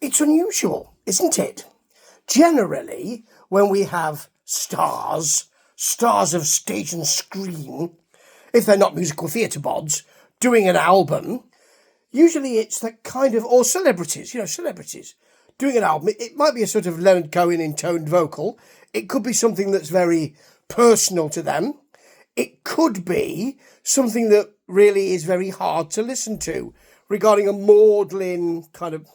It's unusual, isn't it? Generally, when we have stars of stage and screen, if they're not musical theatre bods, doing an album, usually it's that kind of, or celebrities, celebrities doing an album. It might be a sort of Leonard Cohen intoned vocal. It could be something that's very personal to them. It could be something that really is very hard to listen to, regarding a maudlin kind of,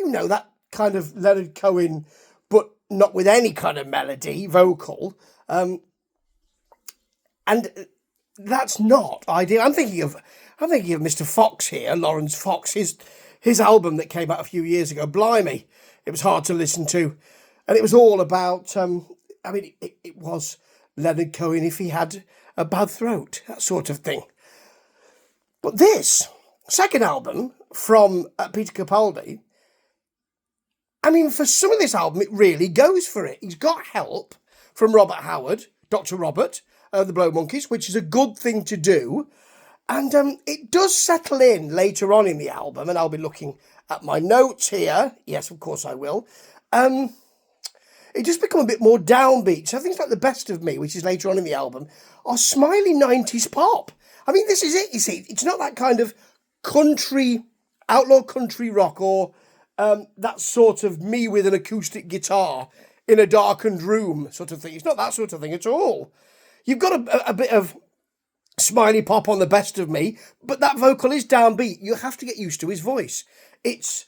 that kind of Leonard Cohen, but not with any kind of melody, vocal. And that's not ideal. I'm thinking of Mr. Fox here, Lawrence Fox, his album that came out a few years ago. Blimey, it was hard to listen to. And it was all about, it was Leonard Cohen if he had a bad throat, that sort of thing. But this second album from Peter Capaldi, for some of this album, it really goes for it. He's got help from Robert Howard, Dr. Robert, the Blow Monkeys, which is a good thing to do. And it does settle in later on in the album, and I'll be looking at my notes here. Yes, of course I will. It just become a bit more downbeat. So things like The Best of Me, which is later on in the album, are smiley 90s pop. This is it, you see. It's not that kind of country, outlaw country rock, or that sort of me with an acoustic guitar in a darkened room sort of thing. It's not that sort of thing at all. You've got a bit of smiley pop on The Best of Me, but that vocal is downbeat. You have to get used to his voice. It's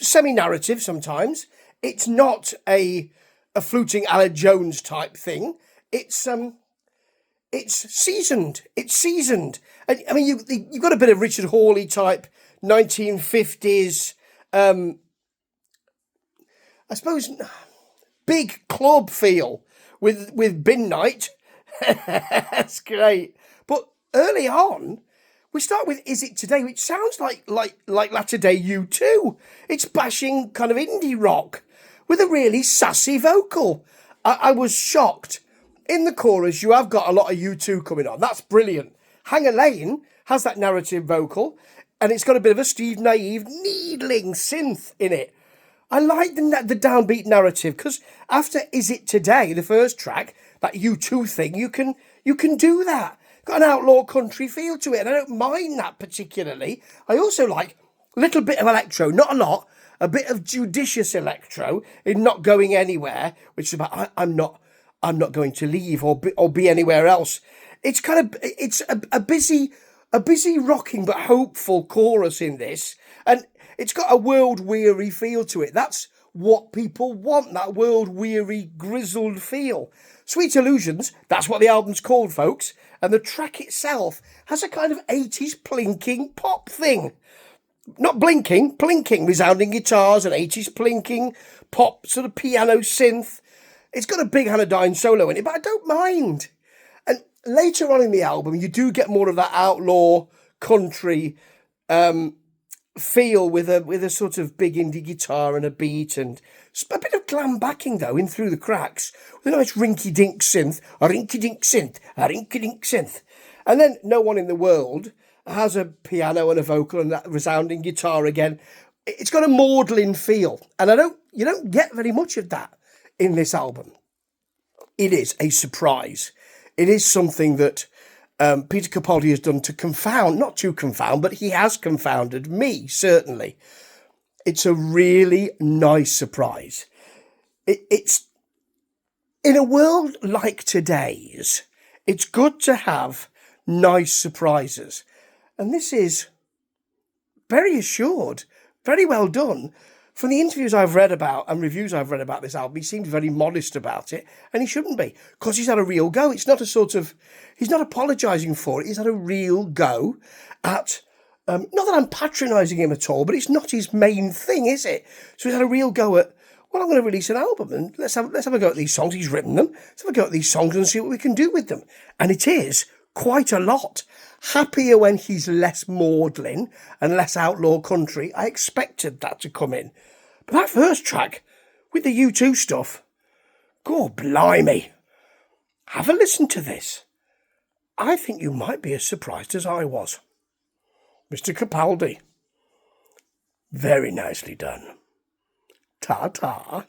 semi-narrative sometimes. It's not a fluting Alan Jones type thing. It's seasoned. It's seasoned. And you've got a bit of Richard Hawley type 1950s. I suppose big club feel with Bin Night. That's great. But early on, we start with Is It Today, which sounds like latter day U2. It's bashing kind of indie rock with a really sassy vocal. I was shocked. In the chorus, you have got a lot of U2 coming on. That's brilliant. Hanger Lane has that narrative vocal, and it's got a bit of a Steve Naive needling synth in it. I like the downbeat narrative, because after Is It Today, the first track, that U2 thing, you can do that. Got an outlaw country feel to it, and I don't mind that particularly. I also like a little bit of electro, not a lot, a bit of judicious electro in Not Going Anywhere, which is about I'm not going to leave or be anywhere else. It's a busy rocking but hopeful chorus in this, and it's got a world-weary feel to it. That's what people want, that world-weary, grizzled feel. Sweet Illusions, that's what the album's called, folks, and the track itself has a kind of 80s plinking pop thing. Not blinking, plinking, resounding guitars and 80s plinking, pop, sort of piano synth. It's got a big Hannah solo in it, but I don't mind. And later on in the album, you do get more of that outlaw country feel with a sort of big indie guitar and a beat, and a bit of glam backing, though, in through the cracks, with a nice rinky-dink synth, a rinky-dink synth, a rinky-dink synth. And then No One in the World has a piano and a vocal and that resounding guitar again. It's got a maudlin feel, and you don't get very much of that in this album. It is a surprise. It is something that Peter Capaldi has done to confound, not to confound, but he has confounded me, certainly. It's a really nice surprise. It's in a world like today's, it's good to have nice surprises. And this is very assured, very well done. From the interviews I've read about and reviews I've read about this album, he seems very modest about it, and he shouldn't be, because he's had a real go. It's not he's not apologising for it. He's had a real go at, not that I'm patronising him at all, but it's not his main thing, is it? So he's had a real go at, well, I'm going to release an album, and let's have a go at these songs. He's written them. Let's have a go at these songs and see what we can do with them. And it is quite a lot. Happier when he's less maudlin and less outlaw country. I expected that to come in. But that first track, with the U2 stuff, God blimey. Have a listen to this. I think you might be as surprised as I was. Mr. Capaldi. Very nicely done. Ta-ta.